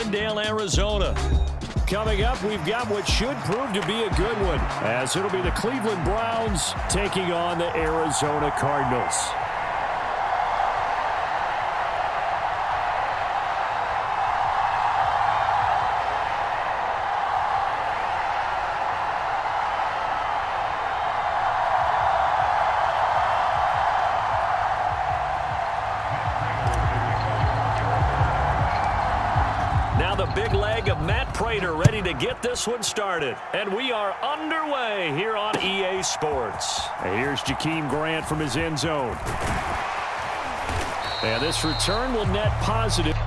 Glendale, Arizona. Coming up, we've got what should prove to be a good one, as it'll be the Cleveland Browns taking on the Arizona Cardinals. Big leg of Matt Prater ready to get this one started. And we are underway here on EA Sports. And here's Jakeem Grant from his end zone. And this return will net positive.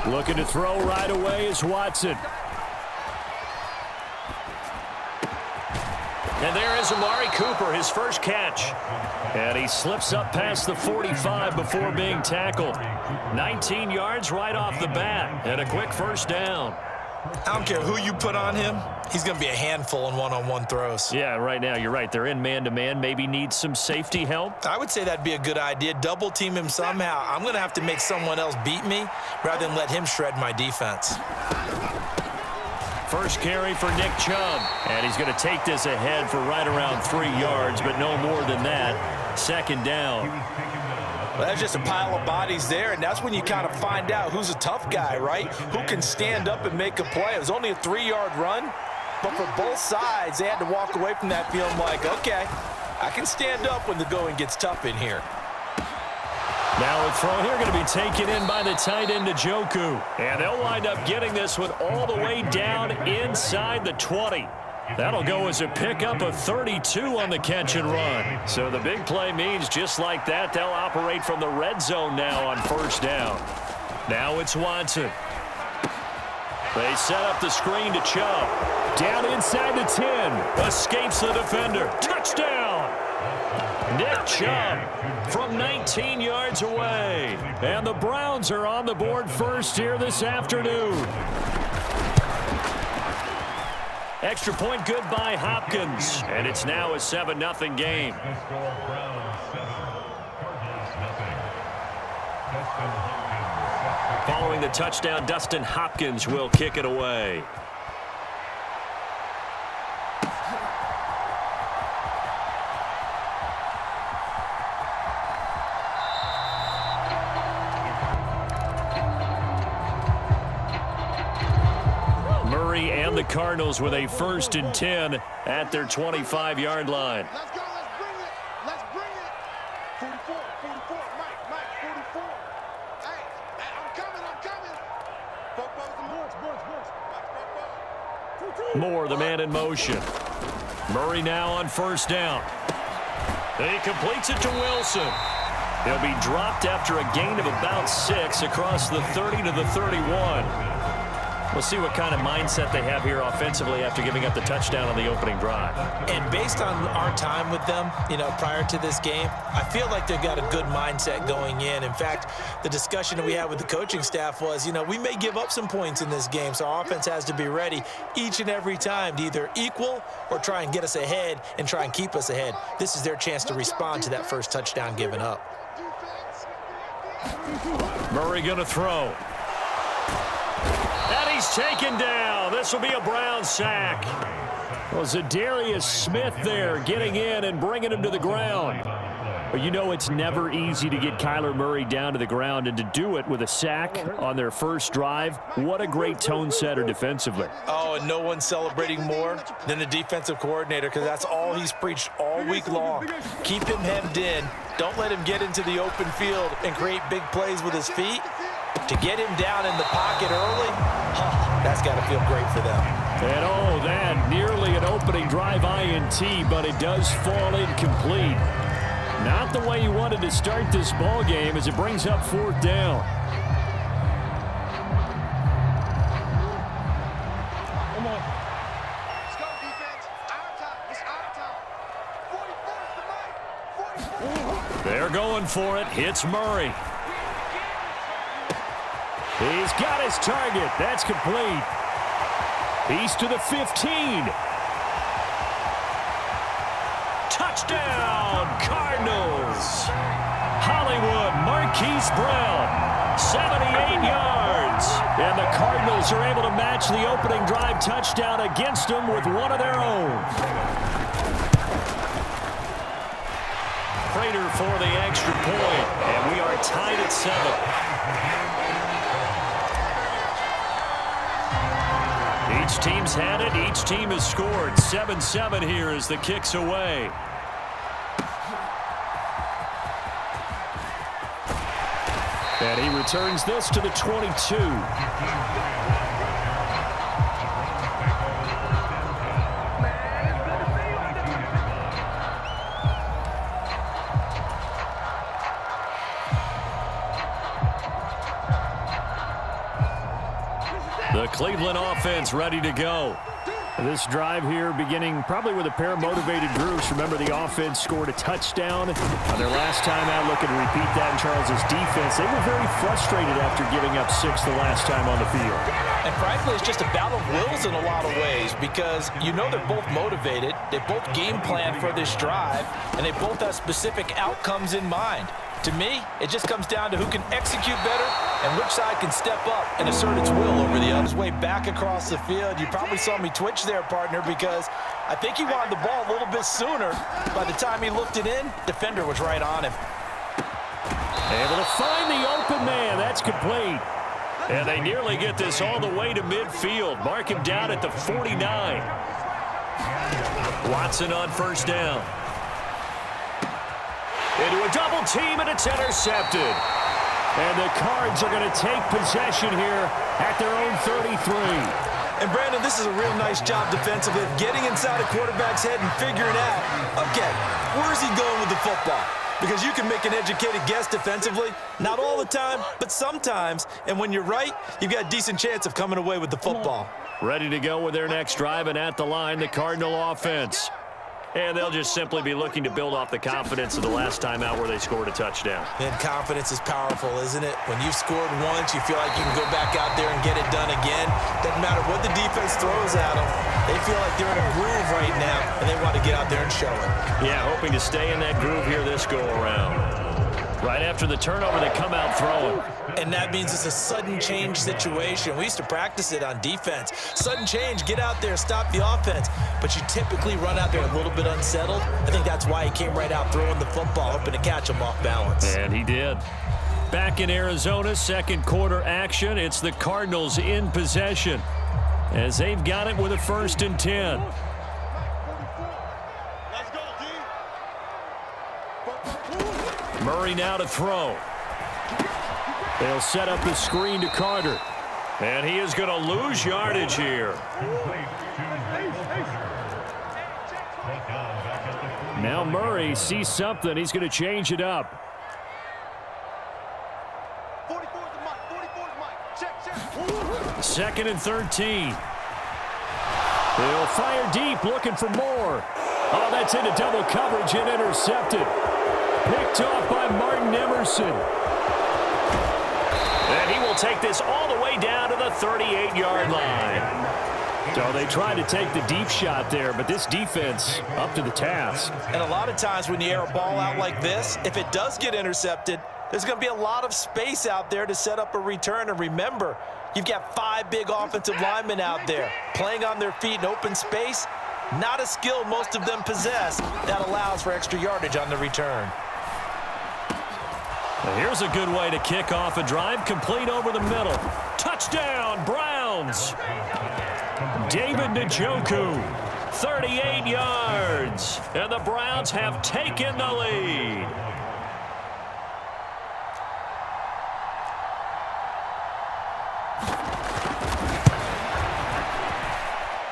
Looking to throw right away is Watson. And there is Amari Cooper, his first catch. And he slips up past the 45 before being tackled. 19 yards right off the bat, and a quick first down. I don't care who you put on him, he's going to be a handful in one-on-one throws. Yeah, right now, you're right. They're in man-to-man. Maybe needs some safety help. I would say that'd be a good idea. Double team him somehow. I'm going to have to make someone else beat me rather than let him shred my defense. First carry for Nick Chubb. And he's going to take this ahead for right around 3 yards, but no more than that. Second down. Well, that's just a pile of bodies there, and that's when you kind of find out who's a tough guy, right? Who can stand up and make a play. It was only a 3-yard run, but for both sides, they had to walk away from that feeling like, okay, I can stand up when the going gets tough in here. Now a throw here going to be taken in by the tight end Njoku. And they'll wind up getting this one all the way down inside the 20. That'll go as a pickup of 32 on the catch and run. So the big play means just like that, they'll operate from the red zone now on first down. Now it's Watson. They set up the screen to Chubb. Down inside the 10. Escapes the defender. Touchdown! Nick Chubb from 19 yards away. And the Browns are on the board first here this afternoon. Extra point good by Hopkins. And it's now a 7-0 game. Following the touchdown, Dustin Hopkins will kick it away. And the Cardinals with a 1st and 10 at their 25-yard line. Let's go. Let's bring it. Let's bring it. 44. Mike, 44. Hey, I'm coming. Boards. Moore, the man in motion. Murray now on first down. He completes it to Wilson. He'll be dropped after a gain of about 6 across the 30 to the 31. We'll see what kind of mindset they have here offensively after giving up the touchdown on the opening drive. And based on our time with them, prior to this game, I feel like they've got a good mindset going in. In fact, the discussion that we had with the coaching staff was, we may give up some points in this game, so our offense has to be ready each and every time to either equal or try and get us ahead and try and keep us ahead. This is their chance to respond to that first touchdown given up. Murray going to throw. And he's taken down. This will be a Brown sack. Well, Zadarius Smith there getting in and bringing him to the ground. Well, it's never easy to get Kyler Murray down to the ground, and to do it with a sack on their first drive, what a great tone setter defensively. Oh, and no one's celebrating more than the defensive coordinator, because that's all he's preached all week long. Keep him hemmed in. Don't let him get into the open field and create big plays with his feet. To get him down in the pocket early, that's got to feel great for them. And that nearly an opening drive INT, but it does fall incomplete. Not the way you wanted to start this ball game as it brings up 4th down. Come on. Let's go, defense. Our time. It's our time. 44 They're going for it. Hits Murray. He's got his target. That's complete. He's to the 15. Touchdown, Cardinals. Hollywood Marquise Brown, 78 yards. And the Cardinals are able to match the opening drive touchdown against them with one of their own. Prater for the extra point, and we are tied at 7. Each team's had it. Each team has scored. 7-7 here as the kick's away. And he returns this to the 22. The Cleveland offense ready to go. This drive here beginning probably with a pair of motivated groups. Remember, the offense scored a touchdown on their last time out. Looking to repeat that in Charles's defense. They were very frustrated after giving up 6 the last time on the field. And frankly, it's just a battle of wills in a lot of ways because you know they're both motivated. They both game plan for this drive, and they both have specific outcomes in mind. To me, it just comes down to who can execute better and which side can step up and assert its will over the other. His way back across the field. You probably saw me twitch there, partner, because I think he wanted the ball a little bit sooner. By the time he looked it in, defender was right on him. Able to find the open man. That's complete. And they nearly get this all the way to midfield. Mark him down at the 49. Watson on first down. Into a double team, and it's intercepted. And the Cards are going to take possession here at their own 33. And, Brandon, this is a real nice job defensively of getting inside a quarterback's head and figuring out, okay, where's he going with the football? Because you can make an educated guess defensively. Not all the time, but sometimes. And when you're right, you've got a decent chance of coming away with the football. Ready to go with their next drive, and at the line, the Cardinal offense. And they'll just simply be looking to build off the confidence of the last time out where they scored a touchdown. And confidence is powerful, isn't it? When you've scored once, you feel like you can go back out there and get it done again. Doesn't matter what the defense throws at them. They feel like they're in a groove right now, and they want to get out there and show it. Yeah, hoping to stay in that groove here this go-around. Right after the turnover, they come out throwing. And that means it's a sudden change situation. We used to practice it on defense. Sudden change, get out there, stop the offense. But you typically run out there a little bit unsettled. I think that's why he came right out throwing the football, hoping to catch him off balance. And he did. Back in Arizona, second quarter action. It's the Cardinals in possession as they've got it with a 1st and 10. Murray now to throw. They'll set up the screen to Carter. And he is going to lose yardage here. Now Murray sees something. He's going to change it up. 2nd and 13. They'll fire deep, looking for more. Oh, that's into double coverage and intercepted. Picked off by Martin Emerson. And he will take this all the way down to the 38-yard line. So they tried to take the deep shot there, but this defense up to the task. And a lot of times when you air a ball out like this, if it does get intercepted, there's going to be a lot of space out there to set up a return. And remember, you've got 5 big offensive linemen out there playing on their feet in open space. Not a skill most of them possess that allows for extra yardage on the return. Now here's a good way to kick off a drive, complete over the middle. Touchdown, Browns. David Njoku, 38 yards. And the Browns have taken the lead.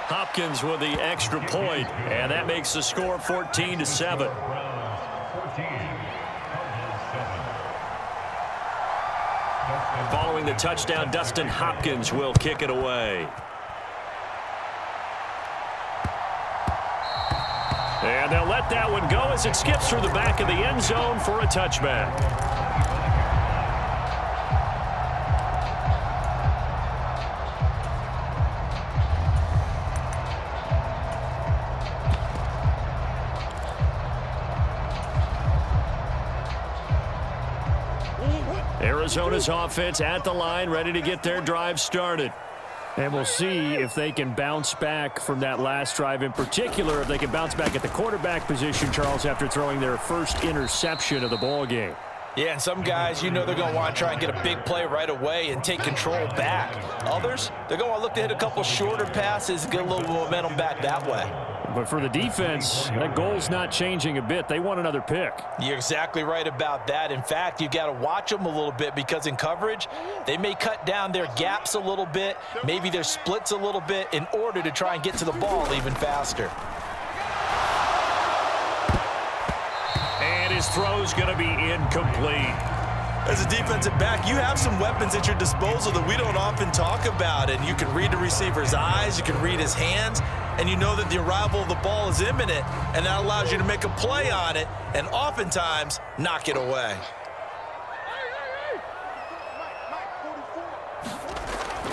Hopkins with the extra point, and that makes the score 14-7. Following the touchdown, Dustin Hopkins will kick it away. And they'll let that one go as it skips through the back of the end zone for a touchback. Arizona's offense at the line, ready to get their drive started. And we'll see if they can bounce back from that last drive, in particular, if they can bounce back at the quarterback position, Charles, after throwing their first interception of the ball game. Yeah, and some guys, they're going to want to try and get a big play right away and take control back. Others, they're going to want to look to hit a couple shorter passes, get a little momentum back that way. But for the defense, that goal's not changing a bit. They want another pick. You're exactly right about that. In fact, you've got to watch them a little bit because in coverage, they may cut down their gaps a little bit, maybe their splits a little bit in order to try and get to the ball even faster. And his throw's going to be incomplete. As a defensive back, you have some weapons at your disposal that we don't often talk about, and you can read the receiver's eyes, you can read his hands, and you know that the arrival of the ball is imminent, and that allows you to make a play on it and oftentimes knock it away.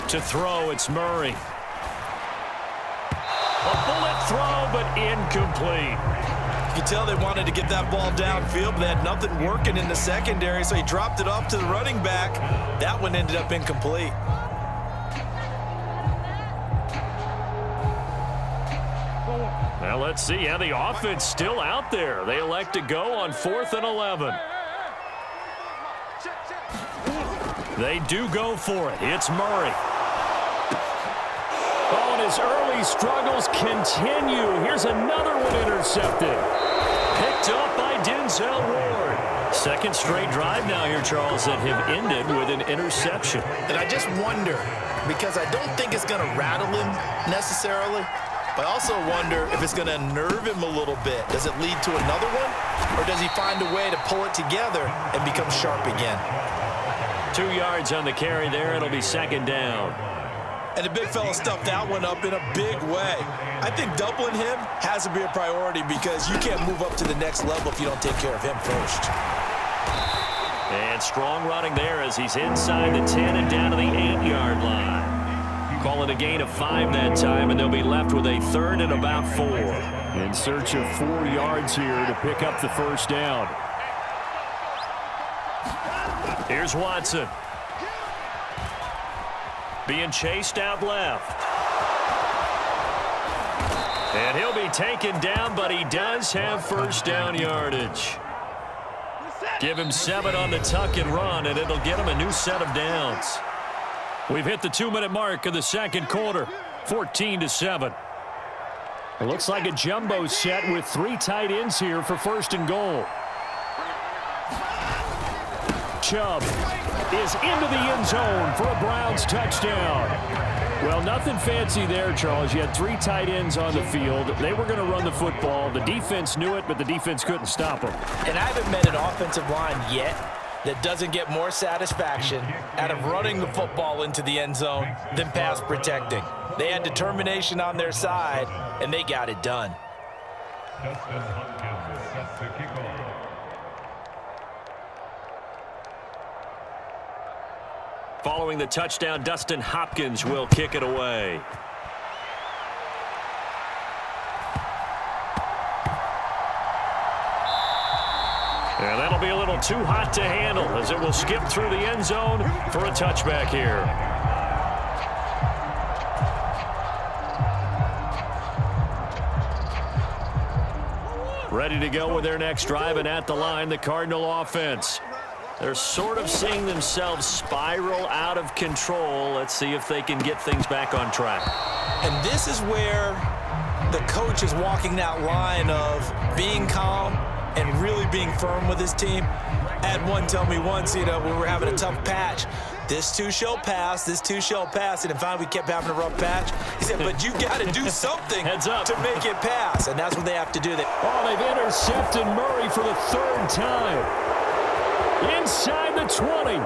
To throw, it's Murray. A bullet throw, but incomplete. You can tell they wanted to get that ball downfield, but they had nothing working in the secondary, so he dropped it off to the running back. That one ended up incomplete. Well, let's see how the offense still out there. They elect to go on 4th and 11. They do go for it. It's Murray. Oh, and his early struggles continue. Here's another one intercepted. Picked up by Denzel Ward. Second straight drive now here, Charles, that have ended with an interception. And I just wonder, because I don't think it's going to rattle him necessarily, but I also wonder if it's going to unnerve him a little bit. Does it lead to another one, or does he find a way to pull it together and become sharp again? 2 yards on the carry there. It'll be second down. And the big fella stuffed that one up in a big way. I think doubling him has to be a priority because you can't move up to the next level if you don't take care of him first. And strong running there as he's inside the 10 and down to the 8-yard line. Call it a gain of 5 that time, and they'll be left with a 3rd and about 4. In search of 4 yards here to pick up the first down. Here's Watson. Being chased out left. And he'll be taken down, but he does have first down yardage. Give him 7 on the tuck and run, and it'll get him a new set of downs. We've hit the 2-minute mark of the second quarter, 14-7. It looks like a jumbo set with 3 tight ends here for first and goal. Chubb is into the end zone for a Browns touchdown. Well, nothing fancy there, Charles. You had 3 tight ends on the field. They were going to run the football. The defense knew it, but the defense couldn't stop them. And I haven't met an offensive line yet that doesn't get more satisfaction out of running the football into the end zone than pass protecting. They had determination on their side, and they got it done. Following the touchdown, Dustin Hopkins will kick it away. And that'll be a little too hot to handle as it will skip through the end zone for a touchback here. Ready to go with their next drive, and at the line, the Cardinal offense. They're sort of seeing themselves spiral out of control. Let's see if they can get things back on track. And this is where the coach is walking that line of being calm and really being firm with his team. I had one tell me once, we were having a tough patch. This too shall pass, this too shall pass. And finally we kept having a rough patch. He said, but you got to do something to make it pass. And that's what they have to do. Oh, they've intercepted Murray for the 3rd time. Inside the 20.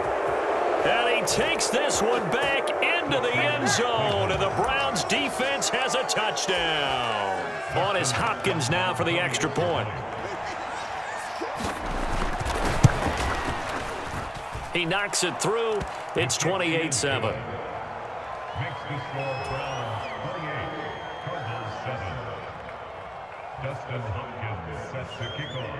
And he takes this one back into the end zone. And the Browns defense has a touchdown. On is Hopkins now for the extra point. He knocks it through. It's 28-7. Makes the score Browns 28, Cardinals 7. Dustin Hopkins sets the kickoff.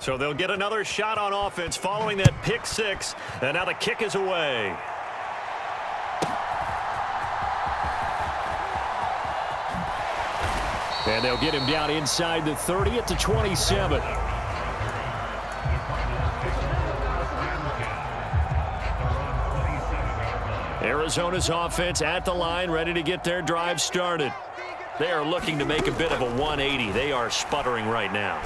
So they'll get another shot on offense following that pick six, and now the kick is away. And they'll get him down inside the 30 at the 27. Arizona's offense at the line, ready to get their drive started. They are looking to make a bit of a 180. They are sputtering right now.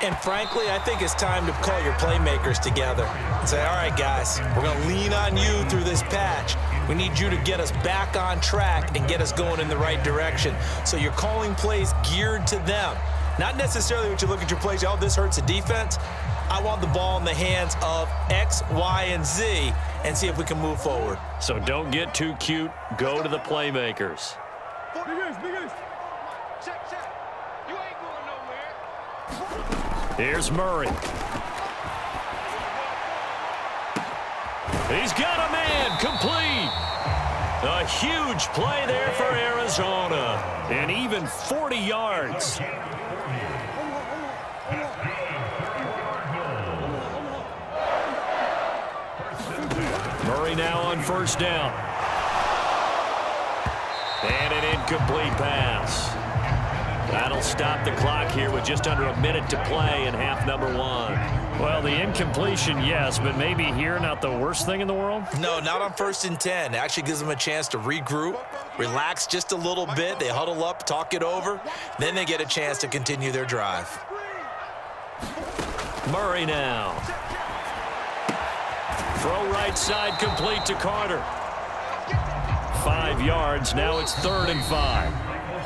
And frankly, I think it's time to call your playmakers together and say, all right, guys, we're going to lean on you through this patch. We need you to get us back on track and get us going in the right direction. So you're calling plays geared to them. Not necessarily what you look at your plays, oh, this hurts the defense. I want the ball in the hands of X, Y, and Z and see if we can move forward. So don't get too cute. Go to the playmakers. Check, check. You ain't going nowhere. Here's Murray. He's got a man complete. A huge play there for Arizona. And even 40 yards. Murray now on first down. And an incomplete pass. That'll stop the clock here with just under a minute to play in half number one. Well, the incompletion, yes, but maybe here not the worst thing in the world? No, not on 1st and 10. It actually gives them a chance to regroup, relax just a little bit. They huddle up, talk it over. Then they get a chance to continue their drive. Murray now. Throw right side complete to Carter. 5 yards. Now it's 3rd and 5.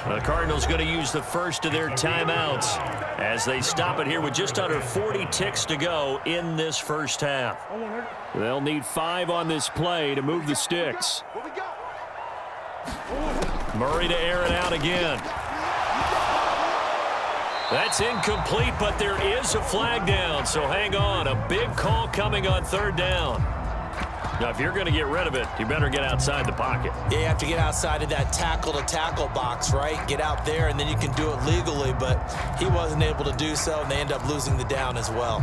The Cardinals going to use the first of their timeouts as they stop it here with just under 40 ticks to go in this first half. They'll need 5 on this play to move the sticks. Murray to air it out again. That's incomplete, but there is a flag down, so hang on. A big call coming on 3rd down. Now, if you're going to get rid of it, you better get outside the pocket. Yeah, you have to get outside of that tackle-to-tackle box, right? Get out there, and then you can do it legally, but he wasn't able to do so, and they end up losing the down as well.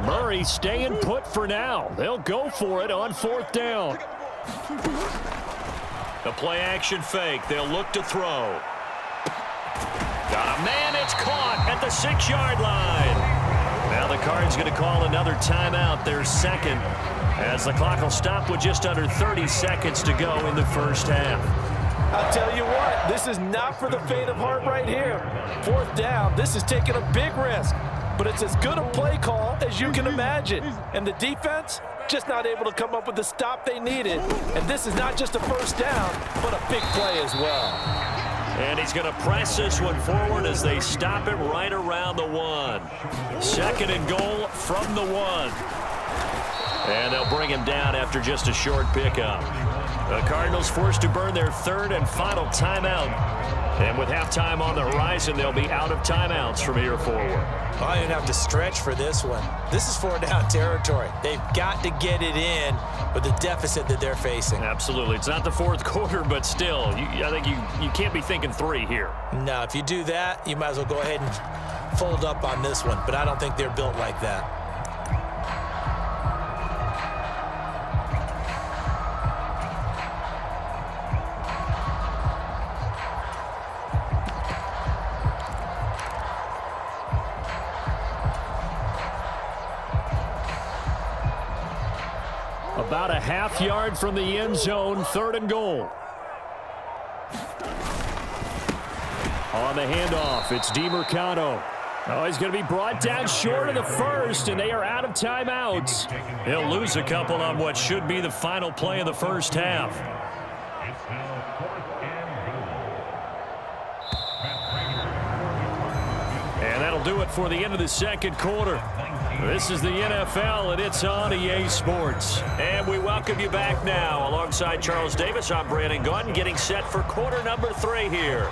Murray staying put for now. They'll go for it on 4th down. The play-action fake. They'll look to throw. Got a man. It's caught at the 6-yard line. Now the Cards going to call another timeout, their second, as the clock will stop with just under 30 seconds to go in the first half. I'll tell you what, this is not for the faint of heart right here. 4th down, this is taking a big risk, but it's as good a play call as you can imagine. And the defense, just not able to come up with the stop they needed. And this is not just a first down, but a big play as well. And he's going to press this one forward as they stop it right around the 1. 2nd and goal from the 1. And they'll bring him down after just a short pickup. The Cardinals forced to burn their 3rd and final timeout. And with halftime on the horizon, they'll be out of timeouts from here forward. I don't even have to stretch for this one. This is 4-down territory. They've got to get it in with the deficit that they're facing. Absolutely. It's not the 4th quarter, but still, I think you can't be thinking 3 here. No, if you do that, you might as well go ahead and fold up on this one. But I don't think they're built like that. About a half yard from the end zone, 3rd and goal. On the handoff, it's DiMercado. Oh, he's going to be brought down short of the first, and they are out of timeouts. He'll lose a couple on what should be the final play of the first half. It's now 4th and goal. And that'll do it for the end of the second quarter. This is the NFL, and it's on EA Sports. And we welcome you back now. Alongside Charles Davis, I'm Brandon Gaudin, getting set for quarter number 3 here.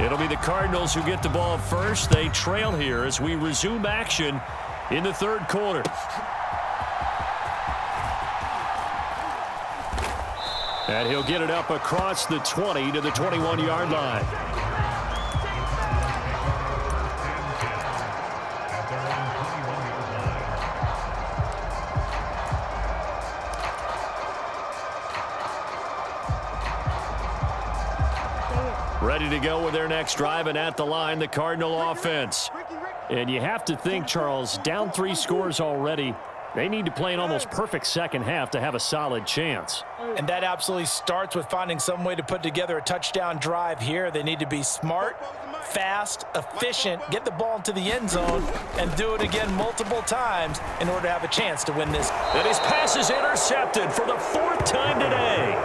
It'll be the Cardinals who get the ball first. They trail here as we resume action in the third quarter. And he'll get it up across the 20 to the 21-yard line. Ready to go with their next drive, and at the line, the Cardinal offense. And you have to think, Charles, down 3 scores already. They need to play an almost perfect second half to have a solid chance. And that absolutely starts with finding some way to put together a touchdown drive here. They need to be smart, fast, efficient, get the ball into the end zone, and do it again multiple times in order to have a chance to win this. And his pass is intercepted for the 4th time today.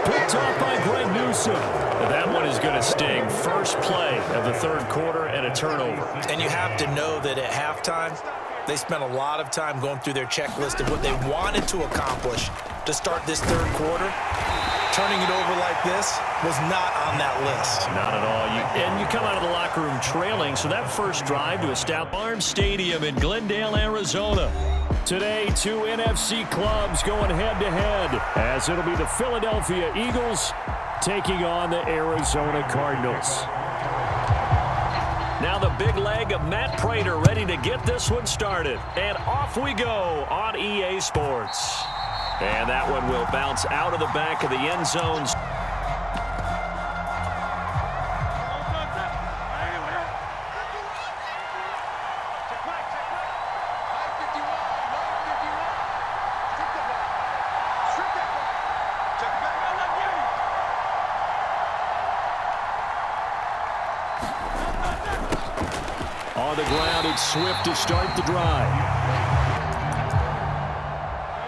Picked off by Greg Newsome. That one is going to sting. First play of the third quarter and a turnover. And you have to know that at halftime, they spent a lot of time going through their checklist of what they wanted to accomplish to start this third quarter. Turning it over like this was not on that list. Not at all. And you come out of the locker room trailing, so that first drive to establish Farm Stadium in Glendale, Arizona. Today, 2 NFC clubs going head-to-head, as it'll be the Philadelphia Eagles taking on the Arizona Cardinals. Now the big leg of Matt Prater ready to get this one started. And off we go on EA Sports. And that one will bounce out of the back of the end zones. On the ground, it's Swift to start the drive.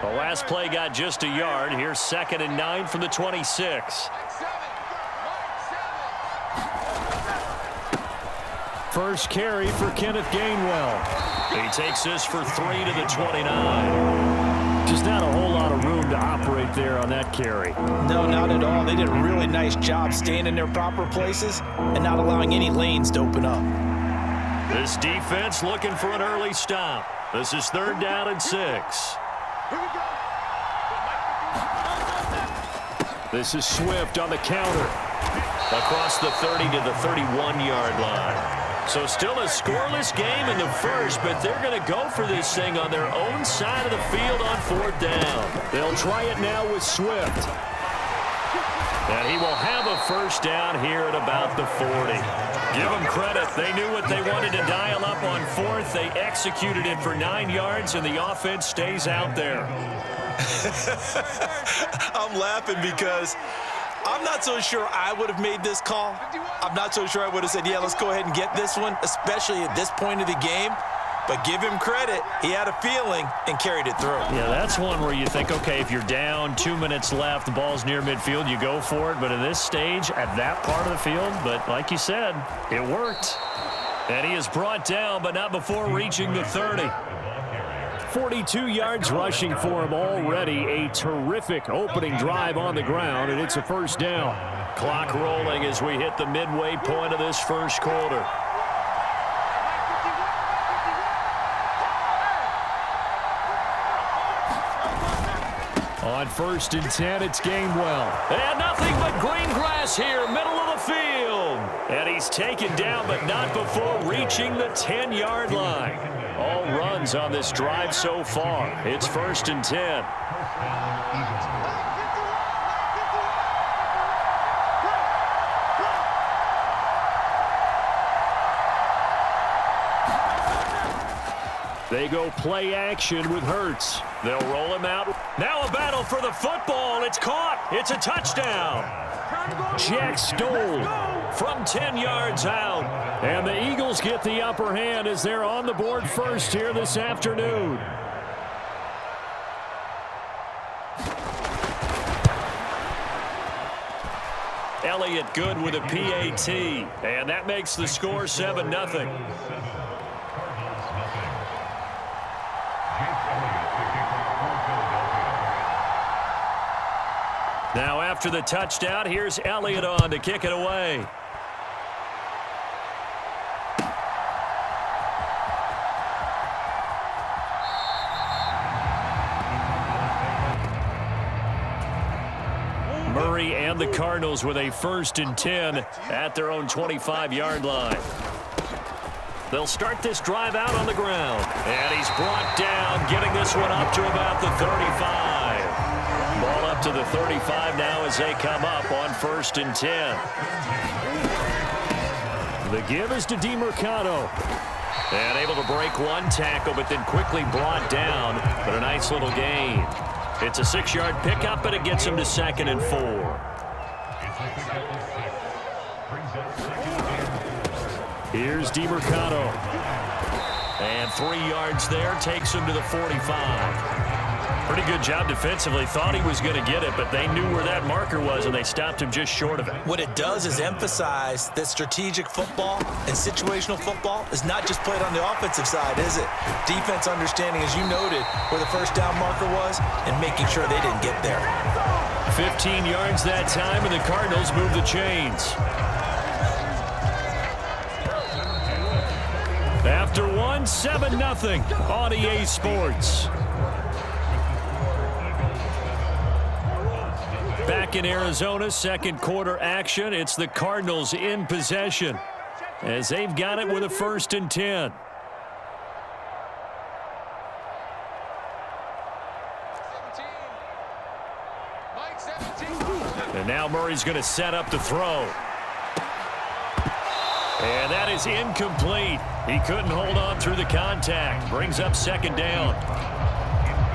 The last play got just a yard. Here's 2nd and 9 from the 26. First carry for Kenneth Gainwell. He takes this for 3 to the 29. Just not a whole lot of room to operate there on that carry. No, not at all. They did a really nice job staying in their proper places and not allowing any lanes to open up. This defense looking for an early stop. This is 3rd down and 6. This is Swift on the counter. Across the 30 to the 31-yard line. So still a scoreless game in the first, but they're going to go for this thing on their own side of the field on 4th down. They'll try it now with Swift. And he will have a first down here at about the 40. Give them credit. They knew what they wanted to dial up on 4th. They executed it for 9 yards, and the offense stays out there. I'm laughing because I'm not so sure I would have made this call. I'm not so sure I would have said, yeah, let's go ahead and get this one, especially at this point of the game. But give him credit. He had a feeling and carried it through. Yeah, that's one where you think, okay, if you're down, 2 minutes left, the ball's near midfield, you go for it. But at this stage, at that part of the field, but like you said, it worked. And he is brought down, but not before reaching the 30. 42 yards rushing for him already. A terrific opening drive on the ground, and it's a first down. Clock rolling as we hit the midway point of this first quarter. On 1st and 10, it's Gainwell. And nothing but green grass here, middle of the field. And he's taken down, but not before reaching the 10-yard line. All runs on this drive so far. It's 1st and 10. They go play action with Hurts. They'll roll him out. Now a battle for the football. It's caught. It's a touchdown. Jack Stoll from 10 yards out. And the Eagles get the upper hand as they're on the board first here this afternoon. Elliott good with a PAT. And that makes the score 7-0. Now after the touchdown, here's Elliott on to kick it away. And the Cardinals with a 1st and 10 at their own 25-yard line. They'll start this drive out on the ground. And he's brought down, getting this one up to about the 35. Ball up to the 35 now as they come up on 1st and 10. The give is to DeMercado. And able to break one tackle, but then quickly brought down. But a nice little gain. It's a 6-yard pickup, but it gets him to 2nd and 4. Here's DeMercado. And 3 yards there, takes him to the 45. Pretty good job defensively. Thought he was going to get it, but they knew where that marker was, and they stopped him just short of it. What it does is emphasize that strategic football and situational football is not just played on the offensive side, is it? Defense understanding, as you noted, where the 1st down marker was and making sure they didn't get there. 15 yards that time, and the Cardinals move the chains. After one, 7-0 on EA Sports. Back in Arizona, 2nd quarter action. It's the Cardinals in possession as they've got it with a 1st and 10. And now Murray's going to set up the throw. And that is incomplete. He couldn't hold on through the contact. Brings up 2nd down.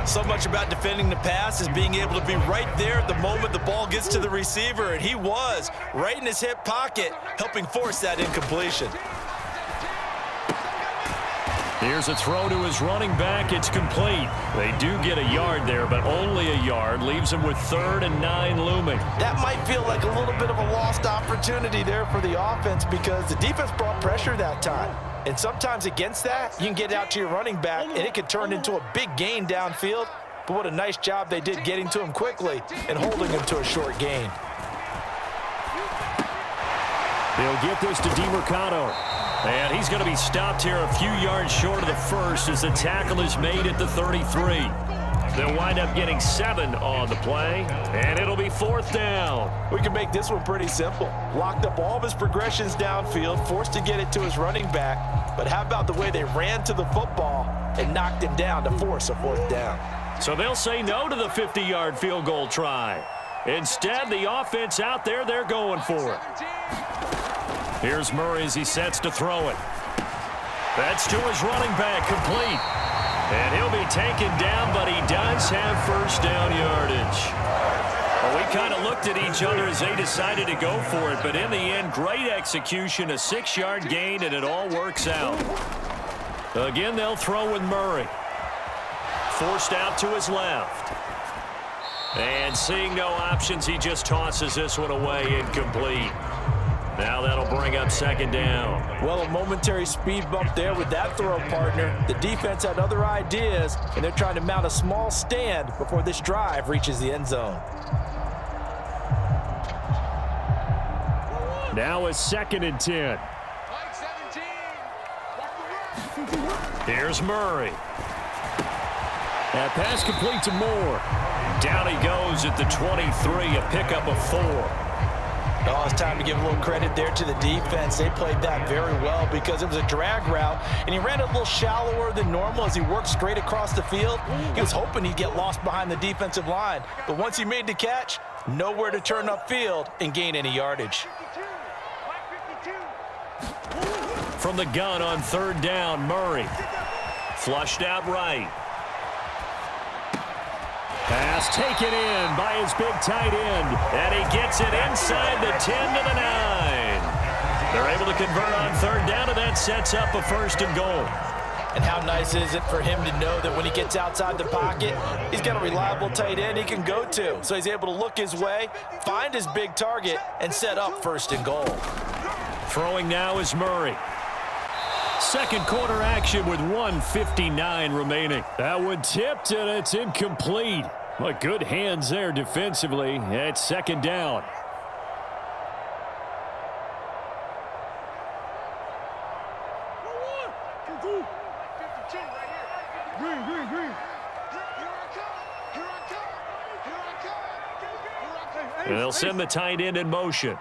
So much about defending the pass is being able to be right there at the moment the ball gets to the receiver, and he was right in his hip pocket, helping force that incompletion. Here's a throw to his running back. It's complete. They do get a yard there, but only a yard. Leaves him with 3rd and 9 looming. That might feel like a little bit of a lost opportunity there for the offense because the defense brought pressure that time. And sometimes against that, you can get out to your running back, and it could turn into a big gain downfield. But what a nice job they did getting to him quickly and holding him to a short gain. They'll get this to DeMercado. And he's going to be stopped here a few yards short of the 1st as the tackle is made at the 33. They'll wind up getting 7 on the play, and it'll be 4th down. We can make this one pretty simple. Locked up all of his progressions downfield, forced to get it to his running back. But how about the way they ran to the football and knocked him down to force a 4th down? So they'll say no to the 50-yard field goal try. Instead, the offense out there, they're going for it. Here's Murray as he sets to throw it. That's to his running back, complete. And he'll be taken down, but he does have 1st down yardage. Well, we kind of looked at each other as they decided to go for it, but in the end, great execution, a 6-yard gain, and it all works out. Again, they'll throw with Murray. Forced out to his left. And seeing no options, he just tosses this one away, incomplete. Now that'll bring up 2nd down. Well, a momentary speed bump there with that throw, partner. The defense had other ideas, and they're trying to mount a small stand before this drive reaches the end zone. Now a 2nd and 10. Here's Murray. That pass complete to Moore. Down he goes at the 23, a pickup of 4. Oh, it's time to give a little credit there to the defense. They played that very well because it was a drag route, and he ran it a little shallower than normal as he worked straight across the field. He was hoping he'd get lost behind the defensive line, but once he made the catch, nowhere to turn upfield and gain any yardage. From the gun on 3rd down, Murray. Flushed out right. Pass taken in by his big tight end, and he gets it inside the 10 to the 9. They're able to convert on 3rd down, and that sets up a 1st and goal. And how nice is it for him to know that when he gets outside the pocket, he's got a reliable tight end he can go to. So he's able to look his way, find his big target, and set up 1st and goal. Throwing now is Murray. 2nd quarter action with 1:59 remaining. That one tipped, and it's incomplete. But good hands there defensively at 2nd down. And they'll send the tight end in motion.